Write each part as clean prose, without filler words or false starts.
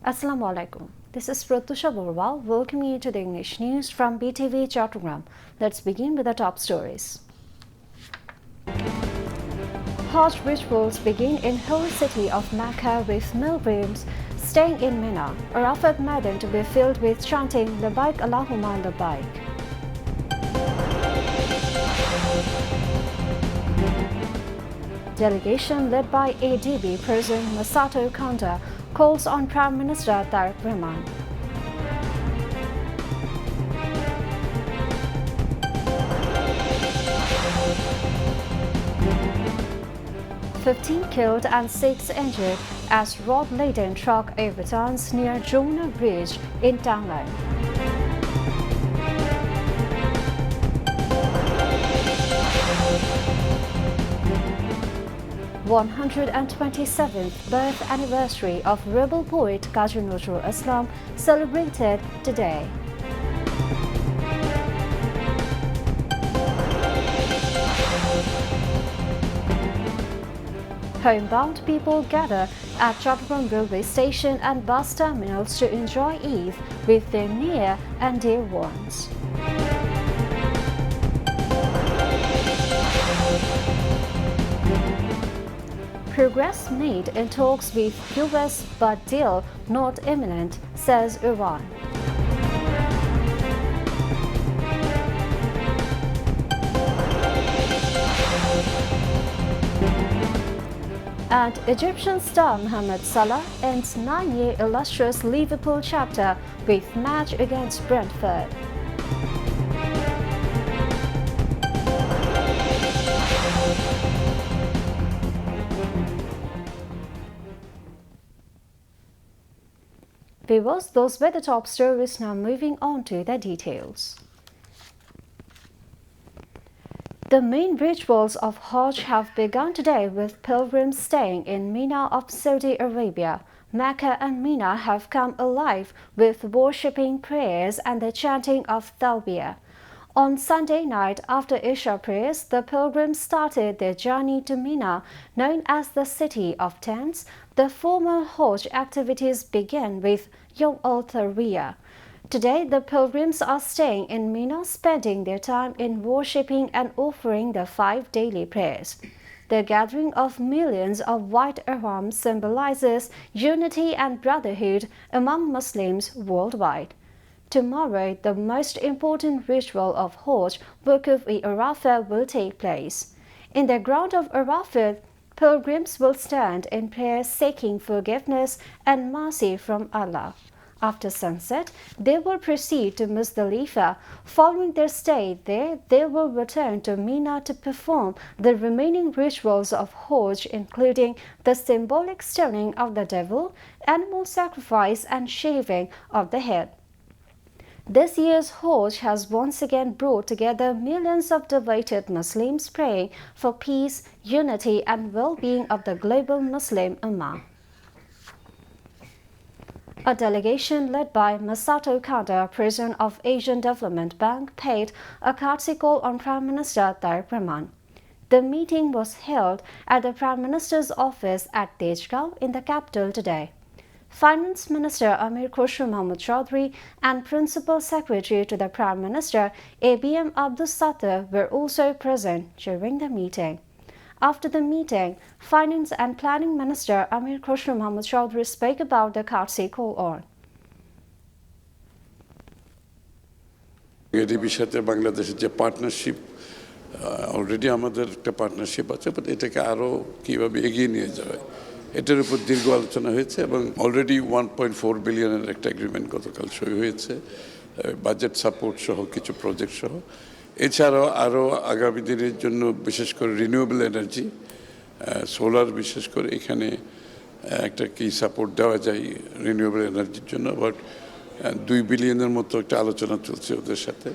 Assalamu alaikum. This is Pratusha Borwal welcoming you to the English news from Btv-Chattogram. Let's begin with the top stories. Hajj rituals begin in holy city of Mecca with pilgrims staying in Mina. Arafat Maidan to be filled with chanting Labbaik Allahumma Labbaik. Delegation led by ADB President Masato Kanda calls on Prime Minister Dailynews. "15 killed and 6 injured as road-laden truck overturns near Jomna Bridge in Tanglai. 127th birth anniversary of rebel poet Kazi Nazrul Islam celebrated today. Homebound people gather at Chattogram railway station and bus terminals to enjoy Eid with their near and dear ones. Progress made in talks with US but deal not imminent, says Iran. And Egyptian star Mohamed Salah ends 9-year illustrious Liverpool chapter with match against Brentford. Viewers, those were the top stories. Now moving on to the details. The main rituals of Hajj have begun today with pilgrims staying in Mina of Saudi Arabia. Mecca and Mina have come alive with worshipping prayers and the chanting of Talbiyah. On Sunday night, after Isha prayers, the pilgrims started their journey to Mina, known as the City of Tents. The formal Hajj activities began with Yom al-Tarwiyah. Today, the pilgrims are staying in Mina, spending their time in worshipping and offering the 5 daily prayers. The gathering of millions of white ihram symbolizes unity and brotherhood among Muslims worldwide. Tomorrow, the most important ritual of Hajj, Wukuf Arafah, will take place. In the ground of Arafah, pilgrims will stand in prayer seeking forgiveness and mercy from Allah. After sunset, they will proceed to Muzdalifah. Following their stay there, they will return to Mina to perform the remaining rituals of Hajj, including the symbolic stoning of the devil, animal sacrifice, and shaving of the head. This year's Hajj has once again brought together millions of devoted Muslims praying for peace, unity, and well-being of the global Muslim Ummah. A delegation led by Masato Kanda, President of Asian Development Bank, paid a courtesy call on Prime Minister Dailynews. The meeting was held at the Prime Minister's office at Tejgaon in the capital today. Finance Minister Amir Khosrow Mahmood Chaudhry and Principal Secretary to the Prime Minister ABM Abdus Sattar were also present during the meeting. After the meeting, Finance and Planning Minister Amir Khosrow Mahmood Chaudhry spoke about the courtesy call on. ADB's সাথে বাংলাদেশের যে partnership already আমাদের একটা partnership আছে, but এটাকে আরো কিভাবে এগিয়ে নিয়ে যাবে এটার উপর দীর্ঘ আলোচনা হয়েছে এবং অলরেডি 1.4 বিলিয়নের একটা এগ্রিমেন্ট গতকাল সই হয়েছে, বাজেট সাপোর্ট সহ কিছু প্রজেক্ট সহ। এছাড়াও আরও আগামী দিনের জন্য বিশেষ করে রিনিউয়েবল এনার্জি, সোলার, বিশেষ করে এখানে একটা কি সাপোর্ট দেওয়া যায় রিনিউয়েবল এনার্জির জন্য, বাট 2 বিলিয়নের মতো একটা আলোচনা চলছে ওদের সাথে।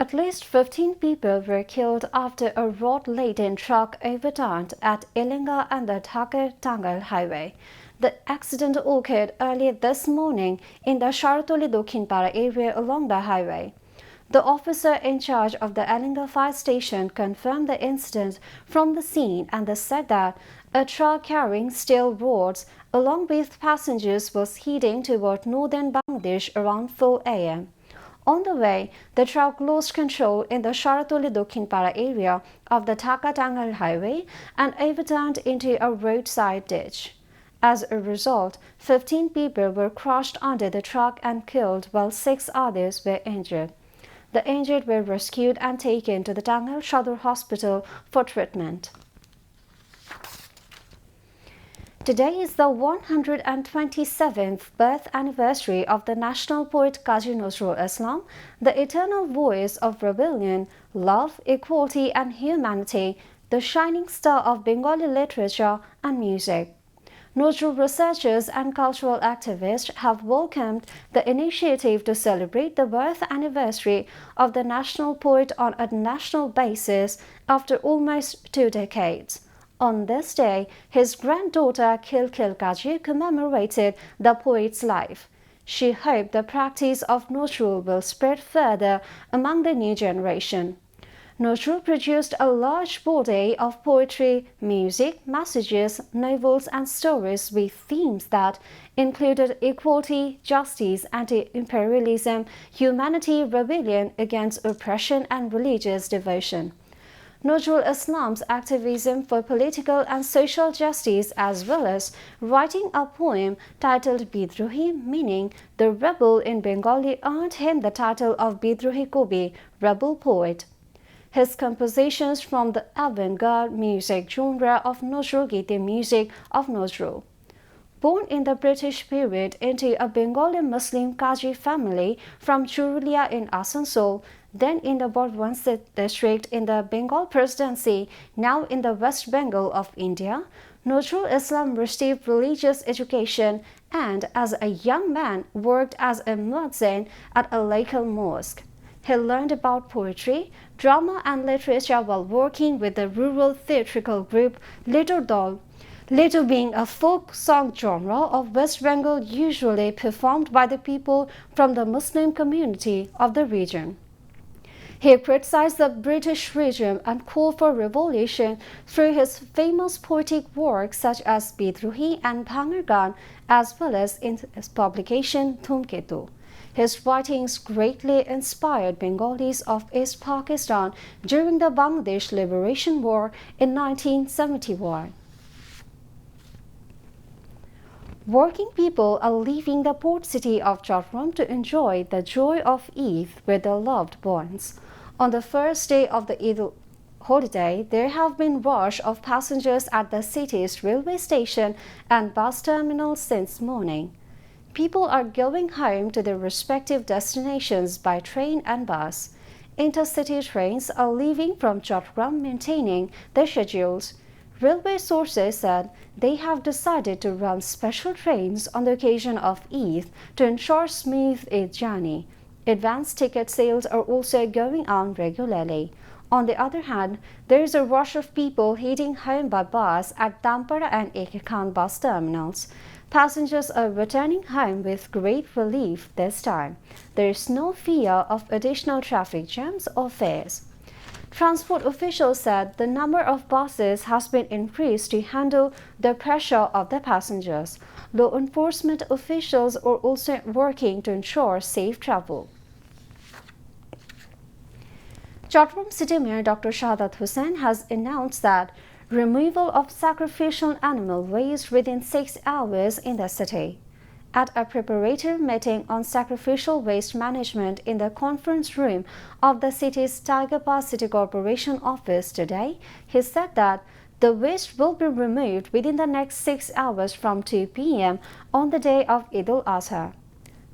At least 15 people were killed after a road-laden truck overturned at Elinga and the Dhaka-Tangal highway. The accident occurred earlier this morning in the Sharatoli Dokhinpara area along the highway. The officer in charge of the Elinga fire station confirmed the incident from the scene and said that a truck carrying steel rods along with passengers was heading toward northern Bangladesh around 4 a.m. On the way, the truck lost control in the Sharatoli Dokhinpara area of the Dhaka-Tangal highway and overturned into a roadside ditch. As a result, 15 people were crushed under the truck and killed, while 6 others were injured. The injured were rescued and taken to the Tangal Shadur Hospital for treatment. Today is the 127th birth anniversary of the national poet Kazi Nazrul Islam, the eternal voice of rebellion, love, equality and humanity, the shining star of Bengali literature and music. Nazrul researchers and cultural activists have welcomed the initiative to celebrate the birth anniversary of the national poet on a national basis after almost 2 decades. On this day, his granddaughter Khilkhil Kaji commemorated the poet's life. She hoped the practice of Nazrul will spread further among the new generation. Nazrul produced a large body of poetry, music, messages, novels and stories with themes that included equality, justice, anti-imperialism, humanity, rebellion against oppression and religious devotion. Nazrul Islam's activism for political and social justice, as well as writing a poem titled Bidrohi, meaning the rebel in Bengali, earned him the title of Bidrohi Kobi, rebel poet. His compositions from the avant-garde music genre of Nazrul Gite music of Nazrul. Born in the British period into a Bengali Muslim Kaji family from Churulia in Asansol, then in the Burdwanse district in the Bengal Presidency, now in the West Bengal of India, Nazrul Islam received religious education and, as a young man, worked as a muezzin at a local mosque. He learned about poetry, drama and literature while working with the rural theatrical group Litor Dol, later being a folk song genre of West Bengal usually performed by the people from the Muslim community of the region. He criticized the British regime and called for revolution through his famous poetic works such as Bidrohi and Bhangargan, as well as in his publication Dhumketu. His writings greatly inspired Bengalis of East Pakistan during the Bangladesh Liberation War in 1971. Working people are leaving the port city of Chattogram to enjoy the joy of Eid with their loved ones. On the first day of the Eid holiday, there have been rush of passengers at the city's railway station and bus terminals since morning. People are going home to their respective destinations by train and bus. Intercity trains are leaving from Chattogram, maintaining their schedules. Railway sources said they have decided to run special trains on the occasion of Eid to ensure smooth Eid journey. Advanced ticket sales are also going on regularly. On the other hand, there is a rush of people heading home by bus at Tampara and Ekekhan bus terminals. Passengers are returning home with great relief this time. There is no fear of additional traffic jams or fares. Transport officials said the number of buses has been increased to handle the pressure of the passengers. Law enforcement officials are also working to ensure safe travel. Chattogram City Mayor Dr. Shahadat Hussain has announced that removal of sacrificial animal waste within 6 hours in the city. At a preparatory meeting on sacrificial waste management in the conference room of the city's Tiger Pass City Corporation office today, he said that the waste will be removed within the next 6 hours from 2 p.m. on the day of Eid al-Adha.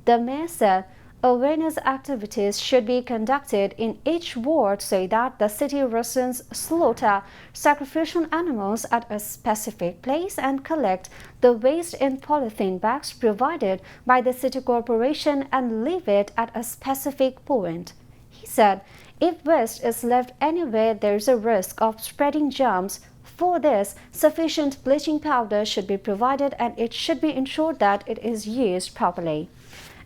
The mayor said awareness activities should be conducted in each ward so that the city residents slaughter sacrificial animals at a specific place and collect the waste in polythene bags provided by the city corporation and leave it at a specific point. He said, if waste is left anywhere, there is a risk of spreading germs. For this, sufficient bleaching powder should be provided and it should be ensured that it is used properly.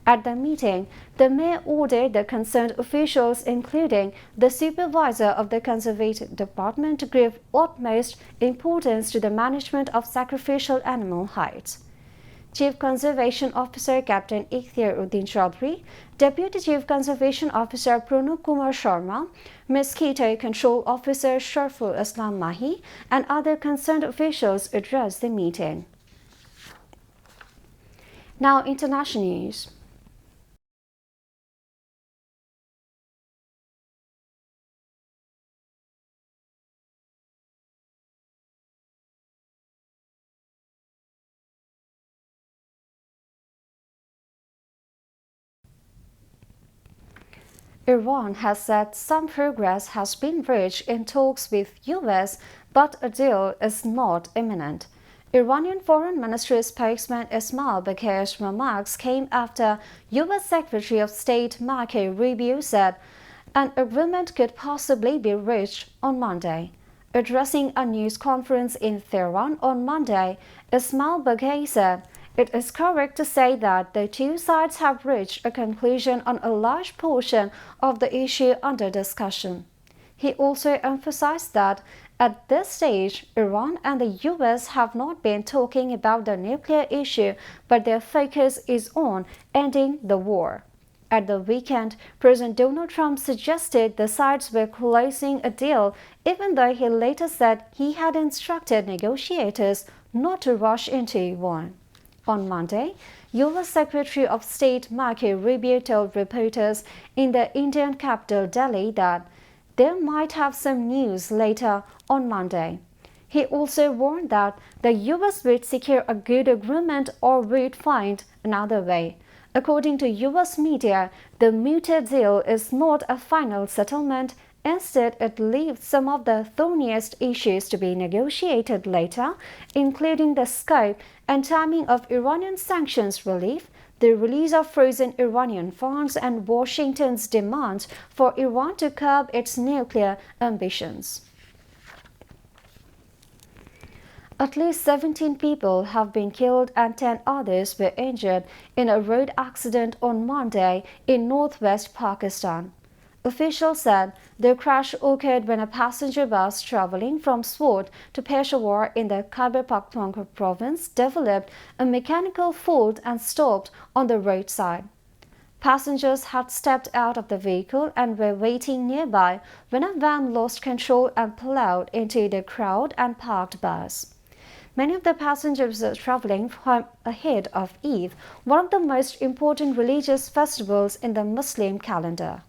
At the meeting, the mayor ordered the concerned officials, including the supervisor of the conservation department, to give utmost importance to the management of sacrificial animal hides. Chief Conservation Officer Captain Ikhtiar Uddin Chaudhry, Deputy Chief Conservation Officer Pranab Kumar Sharma, Mosquito Control Officer Sharful Islam Mahi, and other concerned officials addressed the meeting. Now, international news. Iran has said some progress has been reached in talks with US, but a deal is not imminent. Iranian Foreign Ministry spokesman Ismail Bagheri's remarks came after US Secretary of State Marco Rubio said an agreement could possibly be reached on Monday. Addressing a news conference in Tehran on Monday, Ismail Bagheri said, "It is correct to say that the two sides have reached a conclusion on a large portion of the issue under discussion." He also emphasized that at this stage, Iran and the US have not been talking about the nuclear issue, but their focus is on ending the war. At the weekend, President Donald Trump suggested the sides were closing a deal, even though he later said he had instructed negotiators not to rush into one. On Monday, US Secretary of State Marco Rubio told reporters in the Indian capital Delhi that there might have some news later on Monday. He also warned that the US would secure a good agreement or would find another way. According to US media, the mooted deal is not a final settlement. Instead, it leaves some of the thorniest issues to be negotiated later, including the scope and timing of Iranian sanctions relief, the release of frozen Iranian funds, and Washington's demands for Iran to curb its nuclear ambitions. At least 17 people have been killed and 10 others were injured in a road accident on Monday in northwest Pakistan. Officials said the crash occurred when a passenger bus traveling from Swat to Peshawar in the Khyber Pakhtunkhwa province developed a mechanical fault and stopped on the roadside. Passengers had stepped out of the vehicle and were waiting nearby when a van lost control and plowed into the crowd and parked bus. Many of the passengers were traveling from ahead of Eid, one of the most important religious festivals in the Muslim calendar.